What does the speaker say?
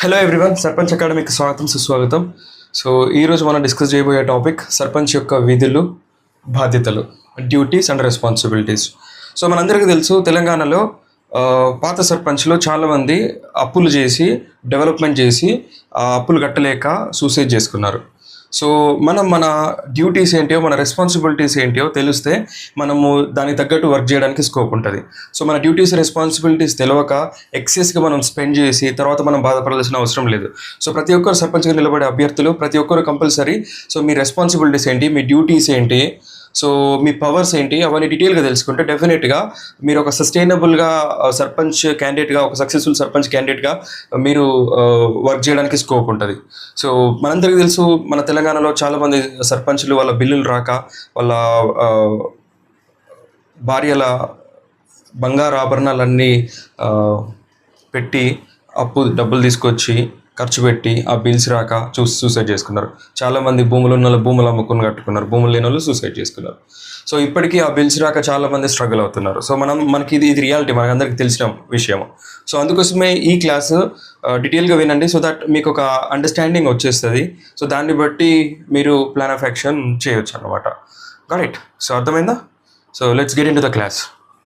Hello everyone, sarpanch అకాడమీకి స్వాగతం సుస్వాగతం. సో ఈరోజు మనం డిస్కస్ చేయబోయే టాపిక్ సర్పంచ్ యొక్క విధులు, బాధ్యతలు, డ్యూటీస్ అండ్ రెస్పాన్సిబిలిటీస్. సో మనందరికీ తెలుసు, తెలంగాణలో పాత సర్పంచ్లు చాలామంది అప్పులు చేసి డెవలప్మెంట్ చేసి ఆ అప్పులు కట్టలేక సూసైడ్ చేసుకున్నారు. సో మన డ్యూటీస్ ఏంటో, మన రెస్పాన్సిబిలిటీస్ ఏంటో తెలిస్తే మనము దానికి తగ్గట్టు వర్క్ చేయడానికి స్కోప్ ఉంటుంది. సో మన డ్యూటీస్ రెస్పాన్సిబిలిటీస్ తెలియక ఎక్సెస్గా మనం స్పెండ్ చేసి తర్వాత మనం బాధపడాల్సిన అవసరం లేదు. సో ప్రతి ఒక్కరు సర్పంచ్గా నిలబడే అభ్యర్థులు ప్రతి ఒక్కరు కంపల్సరీ సో మీ రెస్పాన్సిబిలిటీస్ ఏంటి, మీ డ్యూటీస్ ఏంటి, సో మీ పవర్స్ ఏంటి, అవన్నీ డీటెయిల్గా తెలుసుకుంటే డెఫినెట్గా మీరు ఒక సస్టైనబుల్గా సర్పంచ్ క్యాండిడేట్గా, ఒక సక్సెస్ఫుల్ సర్పంచ్ క్యాండిడేట్గా మీరు వర్క్ చేయడానికి స్కోప్ ఉంటుంది. సో మనందరికీ తెలుసు, మన తెలంగాణలో చాలామంది సర్పంచ్లు వాళ్ళ బిల్లులు రాక, వాళ్ళ భార్యల బంగారు ఆభరణాలన్నీ పెట్టి డబ్బులు తీసుకొచ్చి ఖర్చు పెట్టి ఆ బిల్స్ రాక సూసైడ్ చేసుకున్నారు. చాలామంది భూములు ఉన్న వాళ్ళు భూములు అమ్ముకుని కట్టుకున్నారు, భూములు లేని వాళ్ళు సూసైడ్ చేసుకున్నారు. సో ఇప్పటికీ ఆ బిల్స్ రాక చాలామంది స్ట్రగుల్ అవుతున్నారు. సో మనకి ఇది రియాలిటీ, మనకు అందరికీ తెలిసిన విషయం. సో అందుకోసమే ఈ క్లాస్ డీటెయిల్గా వినండి, సో దట్ మీకు ఒక అండర్స్టాండింగ్ వచ్చేస్తుంది. సో దాన్ని బట్టి మీరు ప్లాన్ ఆఫ్ యాక్షన్ చేయొచ్చు అన్నమాట. కరెక్ట్? సో అర్థమైందా? So let's get in to the class.